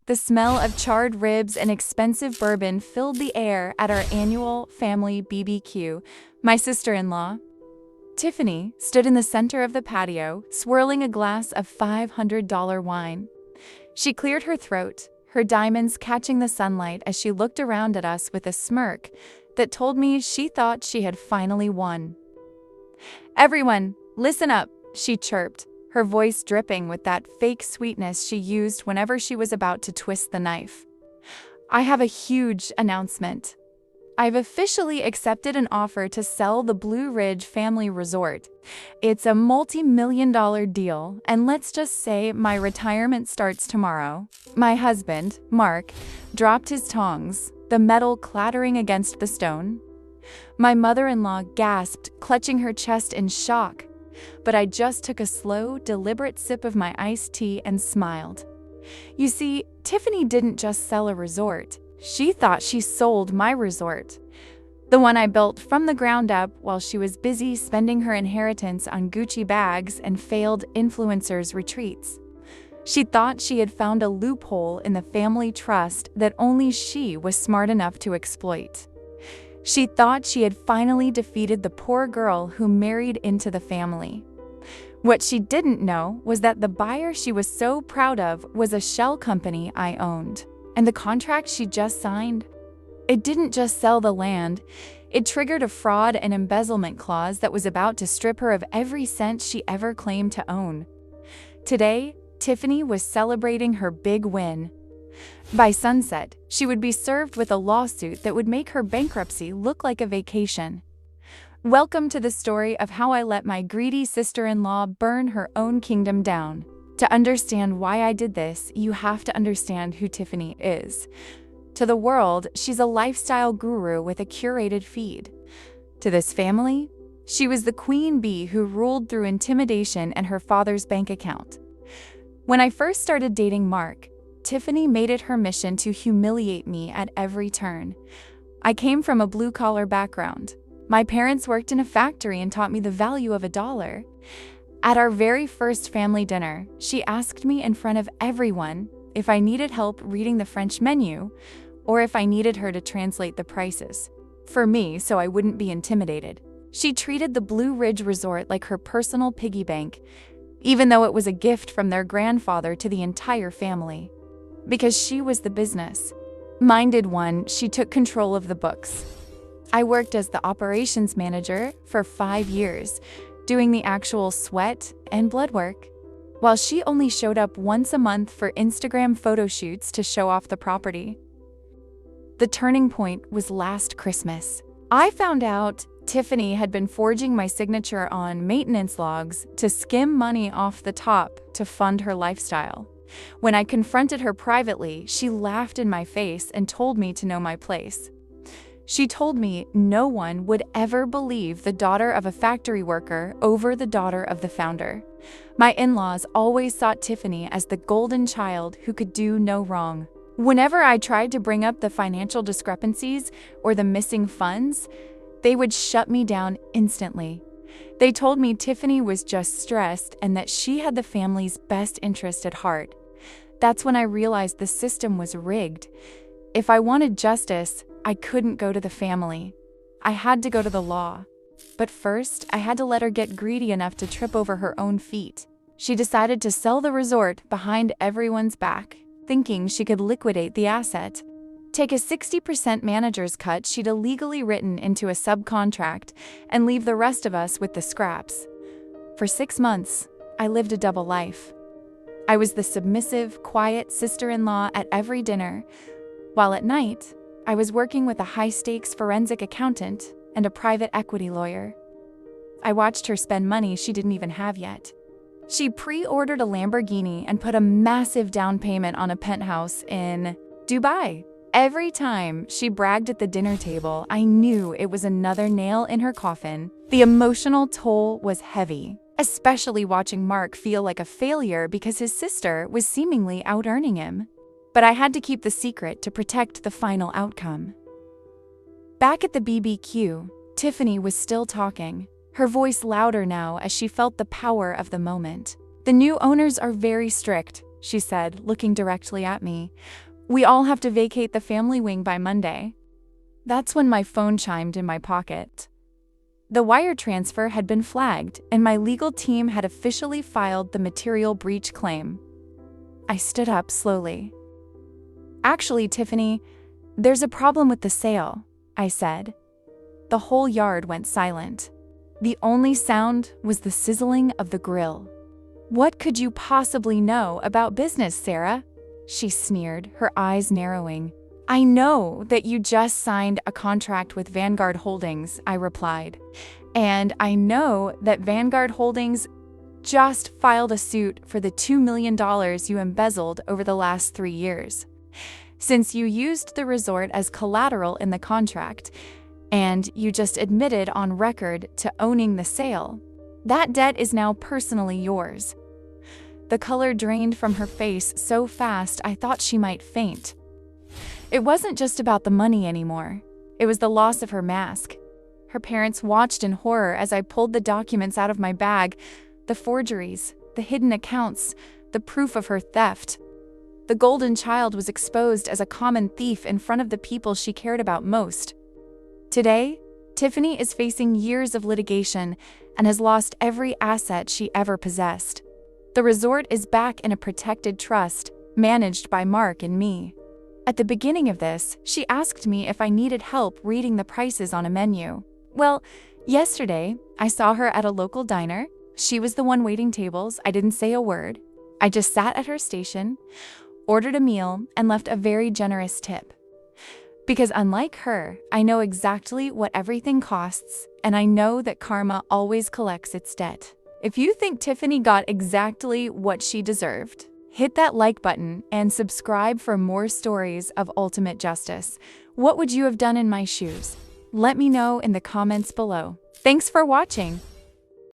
The smell of charred ribs and expensive bourbon filled the air at our annual family BBQ. My sister-in-law, Tiffany, stood in the center of the patio, swirling a glass of $500 wine. She cleared her throat, her diamonds catching the sunlight as she looked around at us with a smirk that told me she thought she had finally won. "Everyone, listen up," she chirped, her voice dripping with that fake sweetness she used whenever she was about to twist the knife. "I have a huge announcement. I've officially accepted an offer to sell the Blue Ridge Family Resort. It's a multi-million-dollar deal, and let's just say my retirement starts tomorrow." My husband, Mark, dropped his tongs, the metal clattering against the stone. My mother-in-law gasped, clutching her chest in shock, but I just took a slow, deliberate sip of my iced tea and smiled. You see, Tiffany didn't just sell a resort. She thought she sold my resort, the one I built from the ground up while she was busy spending her inheritance on Gucci bags and failed influencers' retreats. She thought she had found a loophole in the family trust that only she was smart enough to exploit. She thought she had finally defeated the poor girl who married into the family. What she didn't know was that the buyer she was so proud of was a shell company I owned. And the contract she just signed? It didn't just sell the land, it triggered a fraud and embezzlement clause that was about to strip her of every cent she ever claimed to own. Today, Tiffany was celebrating her big win. By sunset, she would be served with a lawsuit that would make her bankruptcy look like a vacation. Welcome to the story of how I let my greedy sister-in-law burn her own kingdom down. To understand why I did this, you have to understand who Tiffany is. To the world, she's a lifestyle guru with a curated feed. To this family, she was the queen bee who ruled through intimidation and her father's bank account. When I first started dating Mark, Tiffany made it her mission to humiliate me at every turn. I came from a blue-collar background. My parents worked in a factory and taught me the value of $1. At our very first family dinner, she asked me in front of everyone if I needed help reading the French menu or if I needed her to translate the prices for me so I wouldn't be intimidated. She treated the Blue Ridge Resort like her personal piggy bank, even though it was a gift from their grandfather to the entire family. Because she was the business-minded one, she took control of the books. I worked as the operations manager for 5 years, doing the actual sweat and blood work, while she only showed up once a month for Instagram photo shoots to show off the property. The turning point was last Christmas. I found out Tiffany had been forging my signature on maintenance logs to skim money off the top to fund her lifestyle. When I confronted her privately, she laughed in my face and told me to know my place. She told me no one would ever believe the daughter of a factory worker over the daughter of the founder. My in-laws always saw Tiffany as the golden child who could do no wrong. Whenever I tried to bring up the financial discrepancies or the missing funds, they would shut me down instantly. They told me Tiffany was just stressed and that she had the family's best interest at heart. That's when I realized the system was rigged. If I wanted justice, I couldn't go to the family. I had to go to the law. But first, I had to let her get greedy enough to trip over her own feet. She decided to sell the resort behind everyone's back, thinking she could liquidate the asset. Take a 60% manager's cut she'd illegally written into a subcontract and leave the rest of us with the scraps. For 6 months, I lived a double life. I was the submissive, quiet sister-in-law at every dinner, while at night, I was working with a high-stakes forensic accountant and a private equity lawyer. I watched her spend money she didn't even have yet. She pre-ordered a Lamborghini and put a massive down payment on a penthouse in Dubai. Every time she bragged at the dinner table, I knew it was another nail in her coffin. The emotional toll was heavy, especially watching Mark feel like a failure because his sister was seemingly out-earning him. But I had to keep the secret to protect the final outcome. Back at the BBQ, Tiffany was still talking, her voice louder now as she felt the power of the moment. "The new owners are very strict. she said, looking directly at me. "We all have to vacate the family wing by Monday." That's when my phone chimed in my pocket. The wire transfer had been flagged, and my legal team had officially filed the material breach claim. I stood up slowly. "Actually, Tiffany, there's a problem with the sale," I said. The whole yard went silent. The only sound was the sizzling of the grill. "What could you possibly know about business, Sarah?" she sneered, her eyes narrowing. "I know that you just signed a contract with Vanguard Holdings," I replied. "And I know that Vanguard Holdings just filed a suit for the $2 million you embezzled over the last 3 years. Since you used the resort as collateral in the contract, and you just admitted on record to owning the sale, that debt is now personally yours." The color drained from her face so fast I thought she might faint. It wasn't just about the money anymore. It was the loss of her mask. Her parents watched in horror as I pulled the documents out of my bag, the forgeries, the hidden accounts, the proof of her theft. The golden child was exposed as a common thief in front of the people she cared about most. Today, Tiffany is facing years of litigation and has lost every asset she ever possessed. The resort is back in a protected trust, managed by Mark and me. At the beginning of this, she asked me if I needed help reading the prices on a menu. Well, yesterday, I saw her at a local diner. She was the one waiting tables. I didn't say a word. I just sat at her station, ordered a meal, and left a very generous tip. Because unlike her, I know exactly what everything costs, and I know that karma always collects its debt. If you think Tiffany got exactly what she deserved, hit that like button and subscribe for more stories of ultimate justice. What would you have done in my shoes? Let me know in the comments below. Thanks for watching.